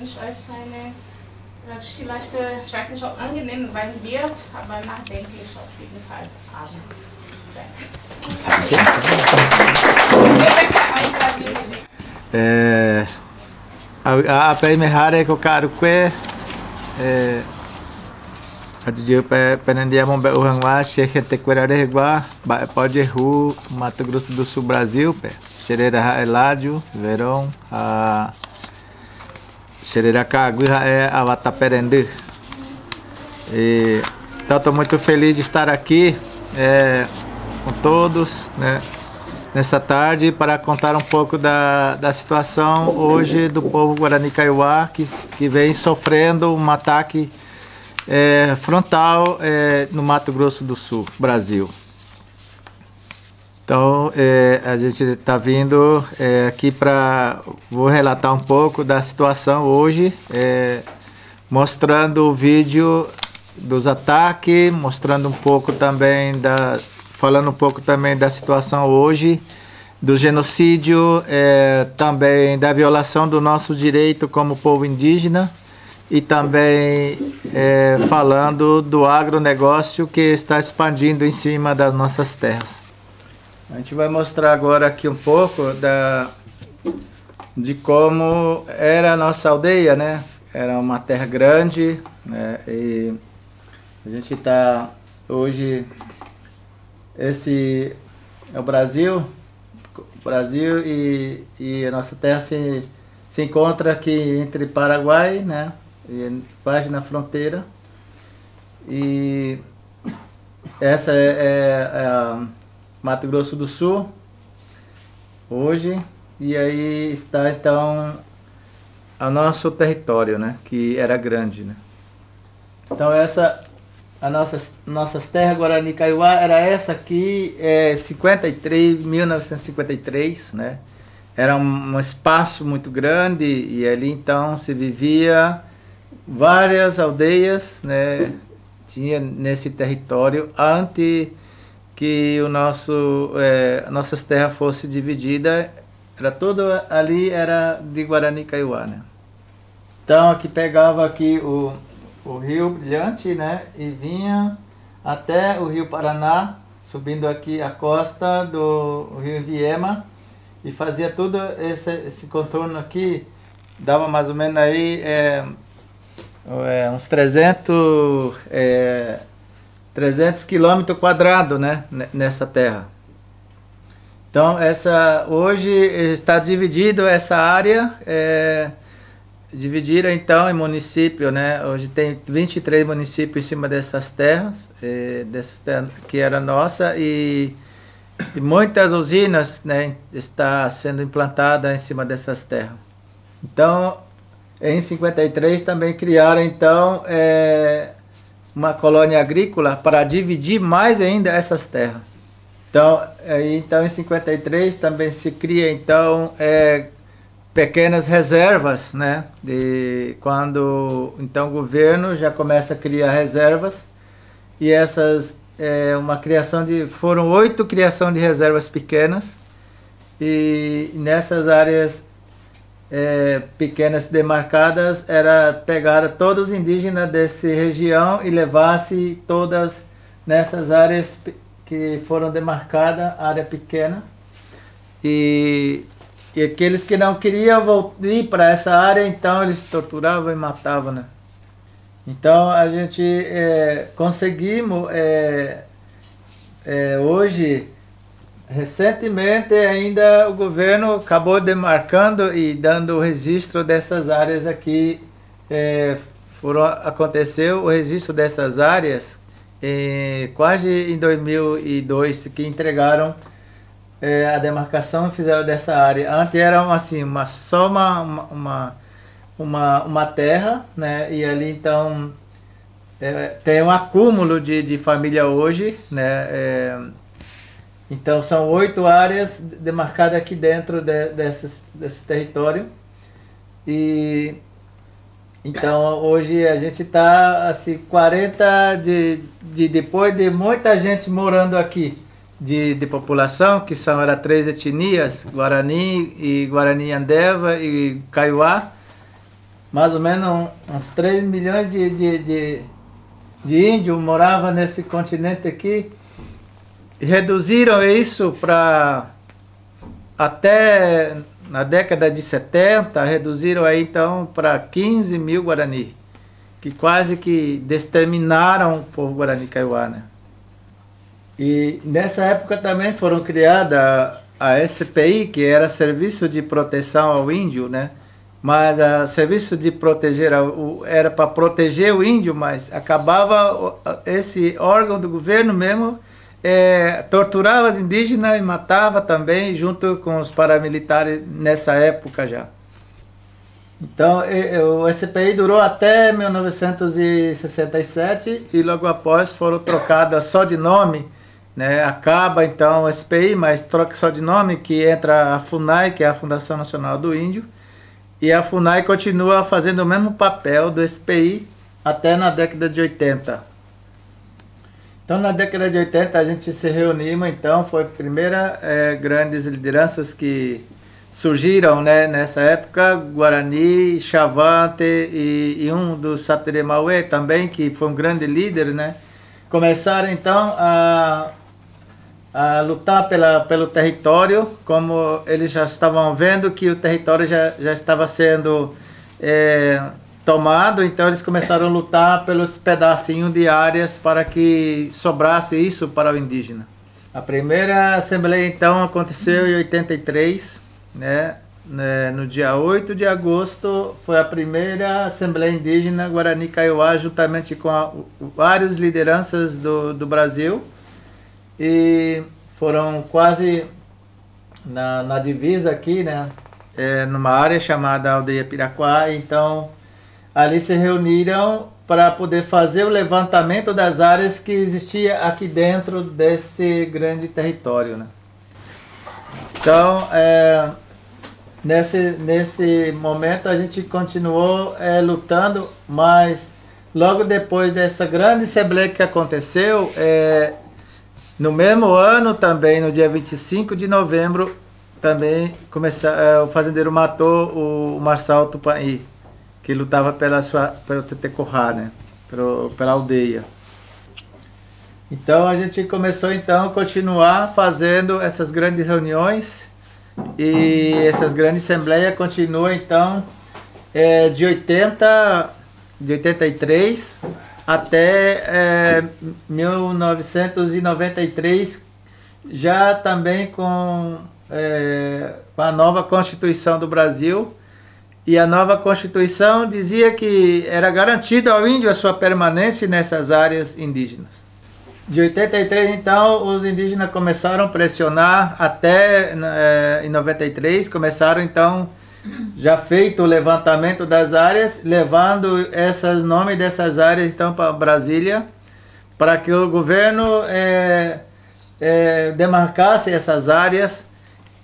wünsche euch eine vielleicht, ich weiß nicht, ob angenehm sein wird, aber nachdenklich auf jeden Fall abends. Apa mehare ko karu kwe adio penendia mombe uhang wa gente querare gua pode ru Mato Grosso do Sul Brasil pe xerera eládio verão a xerera cagui é a Wataperendu. E então estou muito feliz de estar aqui com todos, né, nessa tarde para contar um pouco da situação hoje do povo Guarani Kaiowá que vem sofrendo um ataque frontal no Mato Grosso do Sul, Brasil. Então a gente está vindo aqui vou relatar um pouco da situação hoje, mostrando o vídeo dos ataques, mostrando um pouco também falando um pouco também da situação hoje, do genocídio, também da violação do nosso direito como povo indígena e também falando do agronegócio que está expandindo em cima das nossas terras. A gente vai mostrar agora aqui um pouco de como era a nossa aldeia, né? Era uma terra grande, né? E a gente está hoje... Esse é o Brasil e a nossa terra se encontra aqui entre Paraguai, né, e quase na fronteira. E essa é Mato Grosso do Sul hoje, e aí está então o nosso território, né, que era grande, né. Então nossas terras Guarani Kaiowá era essa aqui, 1953, né? Era um espaço muito grande e ali então se vivia várias aldeias, né? Tinha nesse território antes que nossas terras fossem divididas, era tudo ali era de Guarani Kaiowá, né? Então aqui pegava aqui o Rio Brilhante, né, e vinha até o Rio Paraná, subindo aqui a costa do Rio Viema, e fazia tudo esse contorno aqui, dava mais ou menos aí uns 300 quilômetros quadrados, né, nessa terra. Então hoje está dividido essa área, dividiram então em município, né? Hoje tem 23 municípios em cima dessas terras que era nossa, e muitas usinas, né, está sendo implantada em cima dessas terras. Então, em 53 também criaram então uma colônia agrícola para dividir mais ainda essas terras. Então em 53 também se cria então pequenas reservas, né? Quando então o governo já começa a criar reservas, e essas foram 8 criação de reservas pequenas, e nessas áreas pequenas demarcadas era pegar todos os indígenas dessa região e levasse todas nessas áreas que foram demarcadas, área pequena, e aqueles que não queriam ir para essa área, então eles torturavam e matavam, né? Então a gente conseguimos hoje, recentemente ainda o governo acabou demarcando e dando o registro dessas áreas aqui. Aconteceu o registro dessas áreas quase em 2002, que entregaram a demarcação e fizeram dessa área. Antes era assim, só uma terra, né? E ali então tem um acúmulo de família hoje, né? Então são 8 áreas demarcadas aqui dentro desse território. E então hoje a gente está assim, 40 depois de muita gente morando aqui, de população, que era 3 etnias, Guarani e Guarani Andeva e Kaiowá. mais ou menos uns 3 milhões de índios moravam nesse continente aqui. Reduziram isso para, até na década de 70, reduziram aí então para 15 mil Guarani, que quase que exterminaram o povo Guarani Kaiowá, né? E nessa época também foram criadas a SPI, que era Serviço de Proteção ao Índio, né? Mas o serviço de proteger era para proteger o índio, mas acabava esse órgão do governo mesmo torturava os indígenas e matava também, junto com os paramilitares nessa época já. Então o SPI durou até 1967 e logo após foram trocadas só de nome, né? Acaba então o SPI, mas troca só de nome, que entra a FUNAI, que é a Fundação Nacional do Índio, e a FUNAI continua fazendo o mesmo papel do SPI até na década de 80. Então na década de 80 a gente se reuniu, então foi a primeira grandes lideranças que surgiram, né, nessa época, Guarani, Chavante e um do Sateremauê também, que foi um grande líder, né? Começaram então a lutar pelo território, como eles já estavam vendo que o território já estava sendo tomado, então eles começaram a lutar pelos pedacinhos de áreas para que sobrasse isso para o indígena. A primeira assembleia então aconteceu em 83, né? No dia 8 de agosto foi a primeira Assembleia Indígena Guarani Kaiowá, juntamente com várias lideranças do Brasil, e foram quase na divisa aqui, né? Numa área chamada Aldeia Piraquá. Então ali se reuniram para poder fazer o levantamento das áreas que existia aqui dentro desse grande território, né? Então nesse momento a gente continuou lutando, mas logo depois dessa grande assembleia que aconteceu, no mesmo ano também, no dia 25 de novembro, também o fazendeiro matou o Marçal Tupãí, que lutava pelo Tetecorrá, né? Pela aldeia. Então a gente começou então a continuar fazendo essas grandes reuniões, e essas grandes assembleias continuam então de 83 até 1993, já também com a nova Constituição do Brasil. E a nova Constituição dizia que era garantido ao índio a sua permanência nessas áreas indígenas. De 83, então, os indígenas começaram a pressionar até em 93, começaram, então, já feito o levantamento das áreas, levando esses nomes dessas áreas, então, para Brasília, para que o governo demarcasse essas áreas.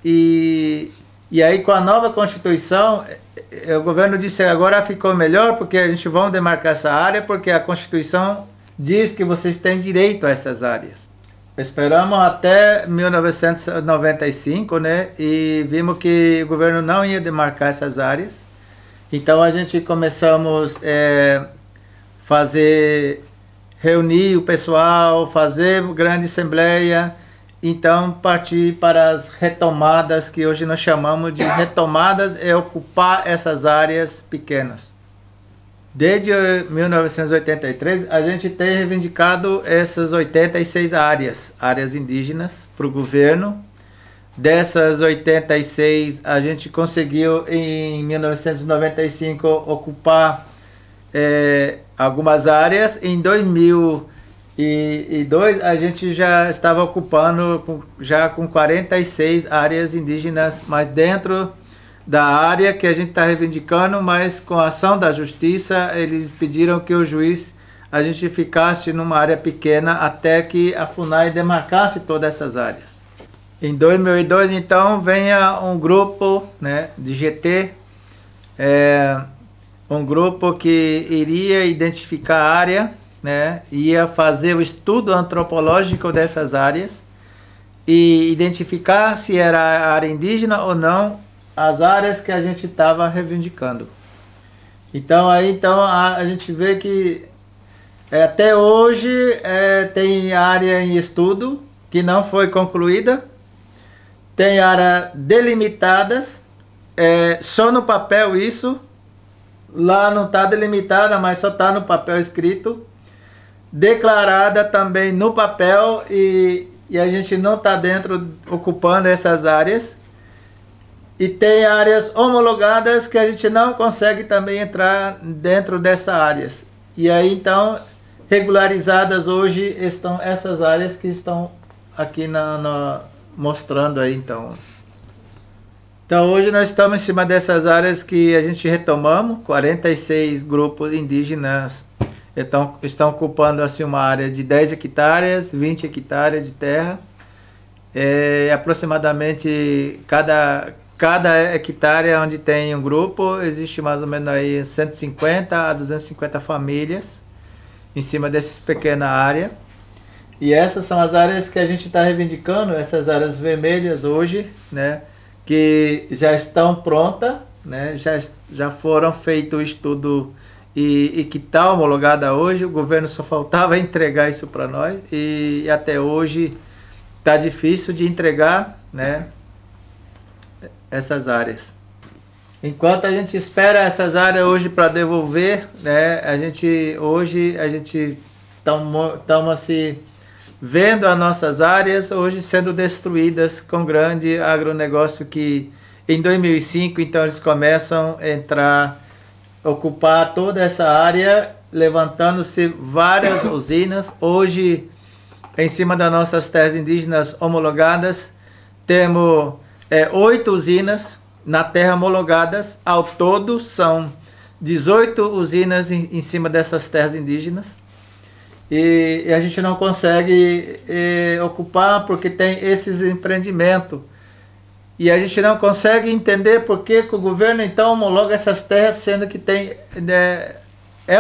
E aí, com a nova Constituição, o governo disse, agora ficou melhor, porque a gente vai demarcar essa área, porque a Constituição diz que vocês têm direito a essas áreas. Esperamos até 1995, né? E vimos que o governo não ia demarcar essas áreas. Então a gente começamos reunir o pessoal, fazer grande assembleia, então partir para as retomadas, que hoje nós chamamos de retomadas, ocupar essas áreas pequenas. Desde 1983, a gente tem reivindicado essas 86 áreas indígenas para o governo. Dessas 86, a gente conseguiu em 1995 ocupar algumas áreas. Em 2002, a gente já estava ocupando com 46 áreas indígenas, mas dentro da área que a gente está reivindicando, mas com a ação da justiça, eles pediram que o juiz, a gente ficasse numa área pequena até que a FUNAI demarcasse todas essas áreas. Em 2002, então, vem um grupo, né, de GT, um grupo que iria identificar a área, né, ia fazer o estudo antropológico dessas áreas e identificar se era área indígena ou não, as áreas que a gente estava reivindicando. Então a gente vê que até hoje tem área em estudo que não foi concluída, tem áreas delimitadas, só no papel isso, lá não está delimitada, mas só está no papel escrito, declarada também no papel e a gente não está dentro ocupando essas áreas. E tem áreas homologadas que a gente não consegue também entrar dentro dessas áreas. E aí então, regularizadas hoje estão essas áreas que estão aqui mostrando aí então. Então hoje nós estamos em cima dessas áreas que a gente retomamos, 46 grupos indígenas estão ocupando assim uma área de 10 hectares, 20 hectares de terra. Aproximadamente cada hectare onde tem um grupo, existe mais ou menos aí 150 a 250 famílias em cima dessa pequena área. E essas são as áreas que a gente está reivindicando, essas áreas vermelhas hoje, né, que já estão prontas, né, já foram feito o estudo e que está homologada hoje. O governo só faltava entregar isso para nós e até hoje está difícil de entregar, né, essas áreas. Enquanto a gente espera essas áreas hoje para devolver, né, hoje a gente estamos assim, vendo as nossas áreas hoje sendo destruídas com grande agronegócio que em 2005 então eles começam a entrar, ocupar toda essa área, levantando-se várias usinas. Hoje, em cima das nossas terras indígenas homologadas, temos 8 usinas na terra homologadas. Ao todo são 18 usinas em cima dessas terras indígenas. E a gente não consegue ocupar porque tem esses empreendimentos. E a gente não consegue entender por que o governo então homologa essas terras, sendo que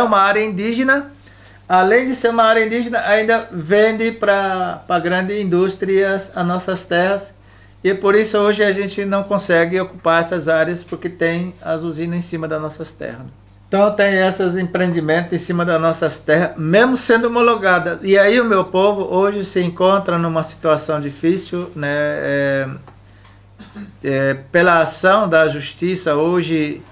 uma área indígena. Além de ser uma área indígena, ainda vende para grandes indústrias as nossas terras. E por isso hoje a gente não consegue ocupar essas áreas porque tem as usinas em cima das nossas terras. Então tem esses empreendimentos em cima das nossas terras, mesmo sendo homologadas. E aí o meu povo hoje se encontra numa situação difícil, né? Pela ação da justiça hoje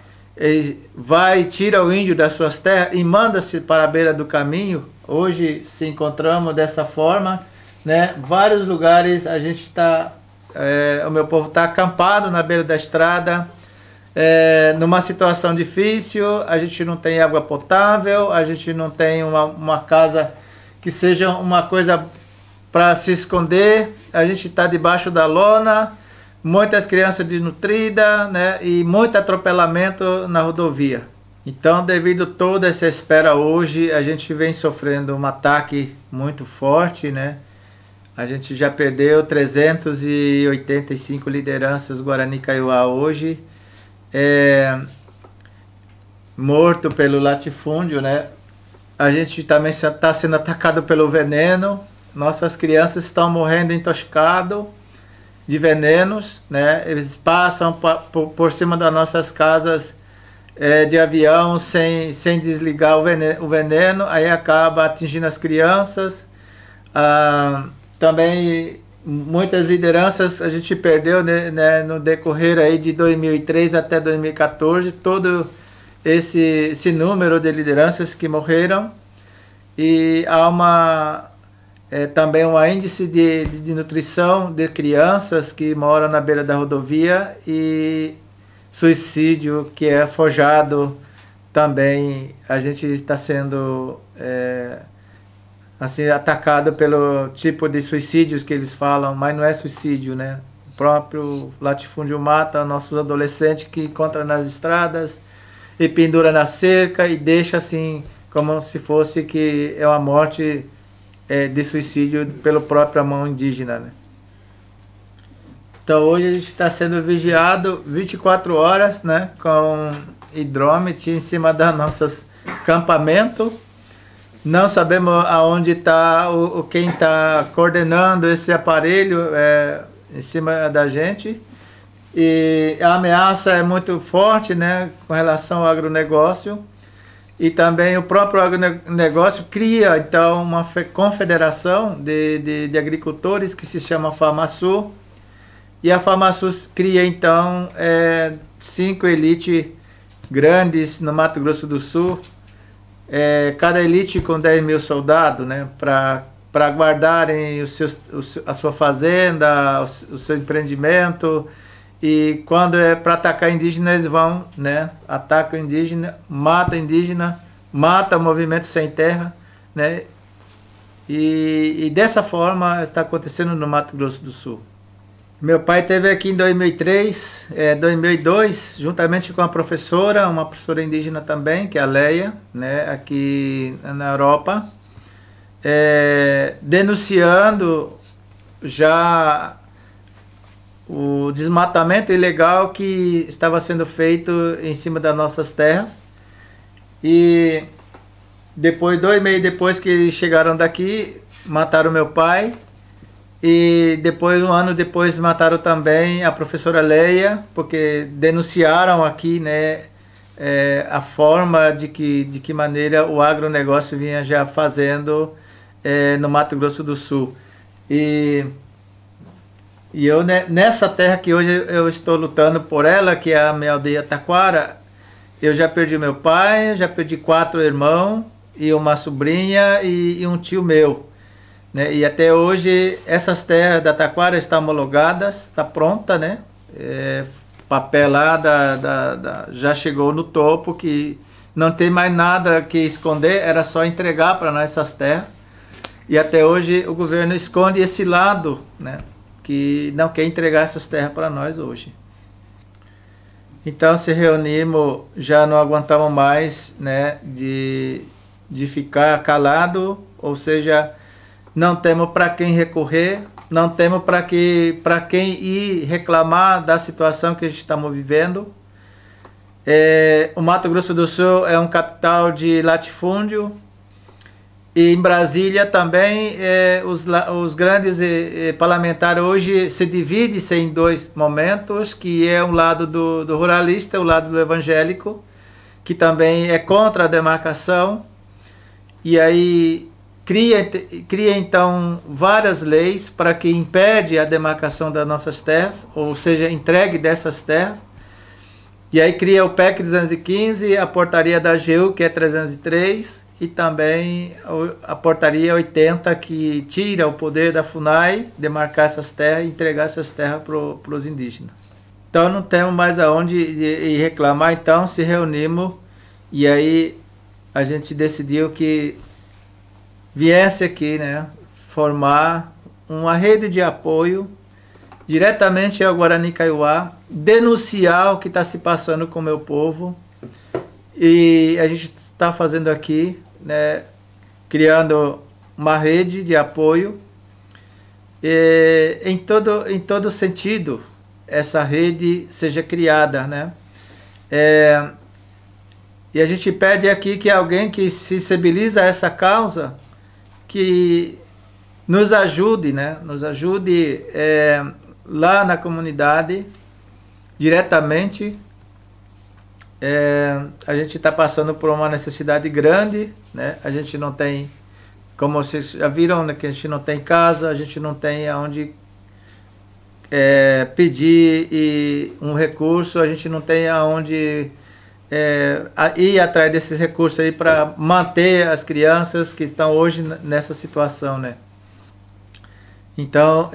tira o índio das suas terras e manda-se para a beira do caminho. Hoje se encontramos dessa forma, né? Vários lugares a gente está, o meu povo está acampado na beira da estrada, numa situação difícil. A gente não tem água potável, a gente não tem uma casa que seja uma coisa para se esconder, a gente está debaixo da lona, muitas crianças desnutridas, né, e muito atropelamento na rodovia. Então, devido a toda essa espera hoje, a gente vem sofrendo um ataque muito forte, né? A gente já perdeu 385 lideranças Guarani Kaiowá hoje, morto pelo latifúndio, né? A gente também está sendo atacado pelo veneno. Nossas crianças estão morrendo intoxicadas de venenos, né? Eles passam por cima das nossas casas de avião sem desligar o veneno, aí acaba atingindo as crianças. Também muitas lideranças a gente perdeu, né, no decorrer aí de 2003 até 2014, todo esse número de lideranças que morreram. E há também um índice de nutrição de crianças que moram na beira da rodovia e suicídio que é forjado também. A gente está sendo assim, atacado pelo tipo de suicídios que eles falam, mas não é suicídio, né? O próprio latifúndio mata nossos adolescentes que encontram nas estradas e pendura na cerca e deixa assim como se fosse que é uma morte de suicídio pela própria mão indígena, né? Então hoje a gente está sendo vigiado 24 horas, né, com hidrômetro em cima das nossas acampamentos. Não sabemos aonde está quem está coordenando esse aparelho em cima da gente. E a ameaça é muito forte, né, com relação ao agronegócio. E também o próprio agronegócio cria, então, uma confederação de agricultores que se chama FamaSul. E a FamaSul cria, então, 5 elites grandes no Mato Grosso do Sul. Cada elite com 10 mil soldados, né, para guardarem a sua fazenda, o seu empreendimento. E quando é para atacar indígena, eles vão, né? Atacam indígena, mata movimento sem terra, né? E dessa forma está acontecendo no Mato Grosso do Sul. Meu pai esteve aqui em 2003, 2002, juntamente com uma professora indígena também, que é a Leia, né? Aqui na Europa, denunciando já o desmatamento ilegal que estava sendo feito em cima das nossas terras. E depois, 2 meses depois que chegaram daqui, mataram meu pai. E depois, 1 ano depois, mataram também a professora Leia, porque denunciaram aqui, né, a forma de que maneira o agronegócio vinha já fazendo no Mato Grosso do Sul. E eu, nessa terra que hoje eu estou lutando por ela, que é a minha aldeia Taquara, eu já perdi meu pai, já perdi 4 irmãos, e uma sobrinha e um tio meu, né? E até hoje essas terras da Taquara estão homologadas, está pronta, né? Papel lá já chegou no topo, que não tem mais nada que esconder, era só entregar para nós essas terras. E até hoje o governo esconde esse lado, né, que não quer entregar essas terras para nós hoje. Então se reunimos, já não aguentamos mais, né, de ficar calado, ou seja, não temos para quem recorrer, não temos para quem ir reclamar da situação que a gente estamos vivendo. O Mato Grosso do Sul é um capital de latifúndio. E em Brasília também, os grandes parlamentares hoje se dividem em 2 momentos, que é um lado do ruralista, o lado do evangélico, que também é contra a demarcação. E aí cria então várias leis para que impede a demarcação das nossas terras, ou seja, entregue dessas terras. E aí cria o PEC 215, a portaria da AGU, que é 303, e também a portaria 80, que tira o poder da FUNAI de marcar essas terras e entregar essas terras para os indígenas. Então não temos mais aonde ir reclamar, então se reunimos e aí a gente decidiu que viesse aqui, né, formar uma rede de apoio diretamente ao Guarani Kaiowá, denunciar o que está se passando com o meu povo, e a gente está fazendo aqui, né, criando uma rede de apoio em todo sentido, essa rede seja criada, né? E a gente pede aqui que alguém que se sensibiliza a essa causa, que nos ajude, né? Nos ajude lá na comunidade, diretamente. A gente está passando por uma necessidade grande, né? A gente não tem, como vocês já viram, né, que a gente não tem casa, a gente não tem aonde pedir um recurso, a gente não tem aonde ir atrás desses recursos aí para manter as crianças que estão hoje nessa situação, né? Então,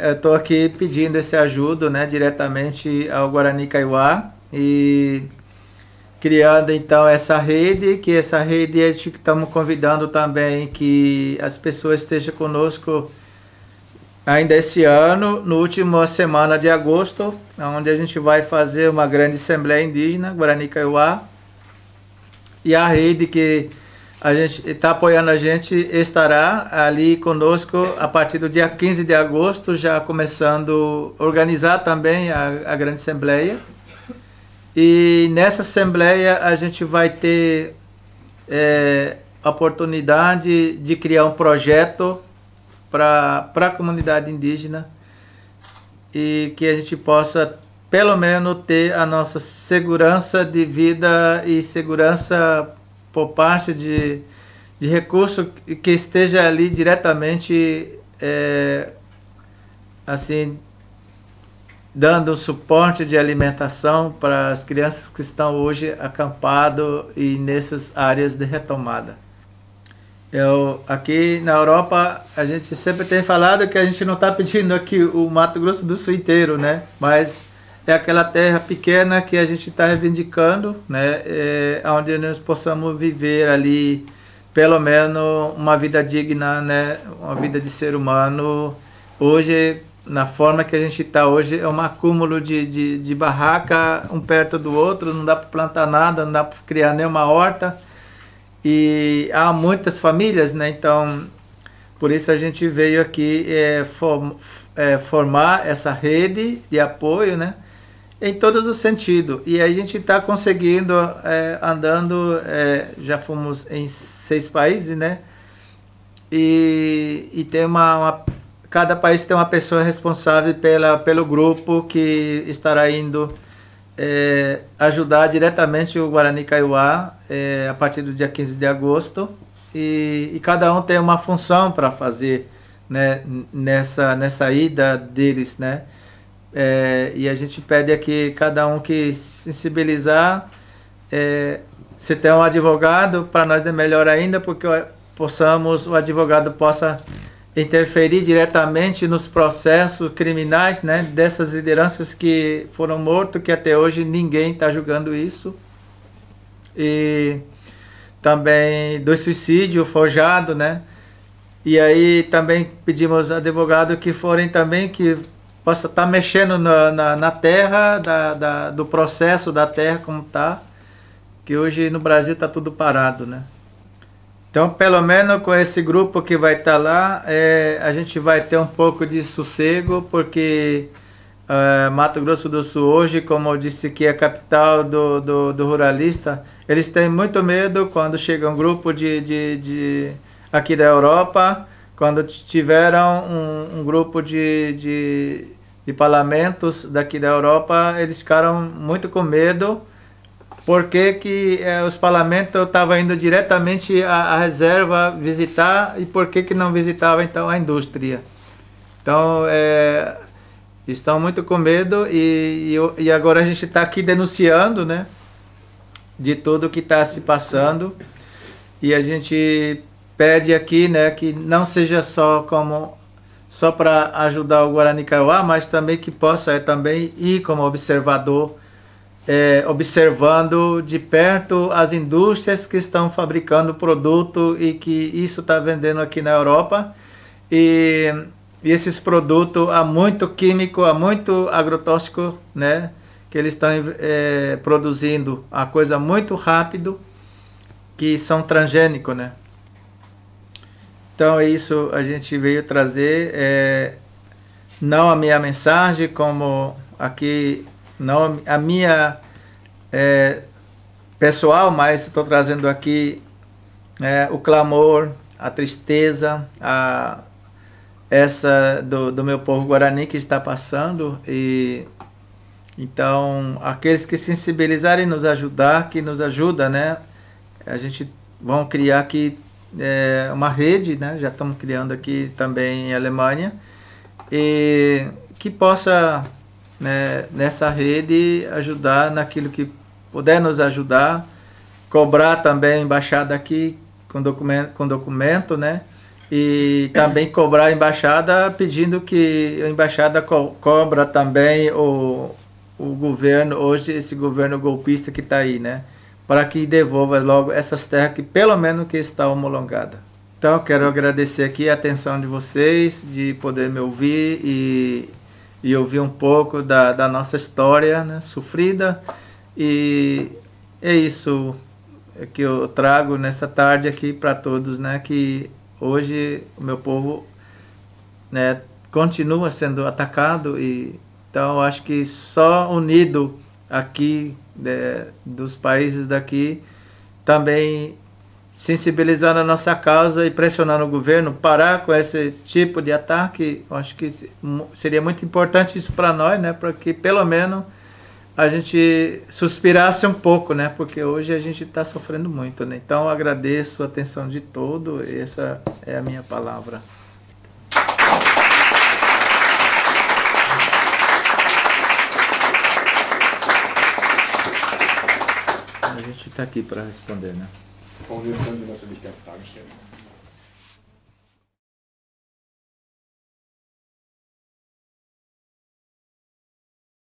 eu estou aqui pedindo esse ajuda, né, diretamente ao Guarani Kaiowá, e criando então essa rede, que essa rede a gente estamos convidando também que as pessoas estejam conosco ainda esse ano, no último semana de agosto, onde a gente vai fazer uma grande assembleia indígena, Guarani Kaiowá, e a rede que a gente está apoiando a gente estará ali conosco a partir do dia 15 de agosto, já começando a organizar também a grande assembleia. E nessa assembleia a gente vai ter a oportunidade de criar um projeto para a comunidade indígena, e que a gente possa pelo menos ter a nossa segurança de vida e segurança por parte de recurso que esteja ali diretamente, assim, dando suporte de alimentação para as crianças que estão hoje acampadas e nessas áreas de retomada. Aqui na Europa, a gente sempre tem falado que a gente não está pedindo aqui o Mato Grosso do Sul inteiro, né? Mas é aquela terra pequena que a gente está reivindicando, né? Onde nós possamos viver ali, pelo menos, uma vida digna, né? Uma vida de ser humano. Hoje, na forma que a gente está hoje, é um acúmulo de barraca, um perto do outro, não dá para plantar nada, não dá para criar nenhuma horta. E há muitas famílias, né? Então, por isso a gente veio aqui formar essa rede de apoio, né? Em todos os sentidos. E a gente está conseguindo, andando, já fomos em 6 países, né? E tem cada país tem uma pessoa responsável pelo grupo que estará indo ajudar diretamente o Guarani Kaiowá a partir do dia 15 de agosto. E cada um tem uma função para fazer, né, nessa ida deles, né? E a gente pede aqui cada um que sensibilizar. Se tem um advogado, para nós é melhor ainda, porque o advogado possa interferir diretamente nos processos criminais, né, dessas lideranças que foram mortos, que até hoje ninguém está julgando isso. E também do suicídio forjado, né? E aí também pedimos advogado que forem também, que possa estar mexendo na terra, do processo da terra como está, que hoje no Brasil está tudo parado, né? Então, pelo menos com esse grupo que vai estar lá, a gente vai ter um pouco de sossego, porque Mato Grosso do Sul hoje, como eu disse, que é a capital do ruralista, eles têm muito medo quando chega um grupo aqui da Europa, quando tiveram um grupo de parlamentos daqui da Europa, eles ficaram muito com medo, porque os parlamentos estavam indo diretamente à reserva visitar, e por que não visitava então a indústria. Então, estão muito com medo, e agora a gente está aqui denunciando, né, de tudo que está se passando, e a gente pede aqui, né, que não seja só para ajudar o Guarani Kaiowá, mas também que possa também ir como observador, observando de perto as indústrias que estão fabricando produto e que isso está vendendo aqui na Europa. E esses produtos, há muito químico, há muito agrotóxico, né, que eles estão produzindo a coisa muito rápido, que são transgênicos, né. Então é isso, a gente veio trazer, não a minha mensagem, como aqui, não a minha pessoal, mas estou trazendo aqui o clamor, a tristeza, essa do meu povo guarani que está passando. E então aqueles que sensibilizarem, nos ajudar, que nos ajuda, né? A gente vão criar aqui uma rede, né? Já estamos criando aqui também em Alemanha, e que possa, né, nessa rede ajudar naquilo que puder nos ajudar, cobrar também a embaixada aqui com documento, né? E também cobrar a embaixada pedindo que a embaixada cobra também o governo, hoje esse governo golpista que está aí, né? Para que devolva logo essas terras que pelo menos que estão homologadas. Então quero agradecer aqui a atenção de vocês, de poder me ouvir e ouvir um pouco da nossa história, né, sofrida. E é isso que eu trago nessa tarde aqui para todos, né, que hoje o meu povo, né, continua sendo atacado, e então eu acho que só unido aqui, dos países daqui, também sensibilizando a nossa causa e pressionando o governo parar com esse tipo de ataque. Eu acho que seria muito importante isso para nós, né, para que pelo menos a gente suspirasse um pouco, né? Porque hoje a gente está sofrendo muito, né? Então, eu agradeço a atenção de todos. Essa é a minha palavra. A gente está aqui para responder, né? Und jetzt können Sie natürlich gerne Fragen stellen.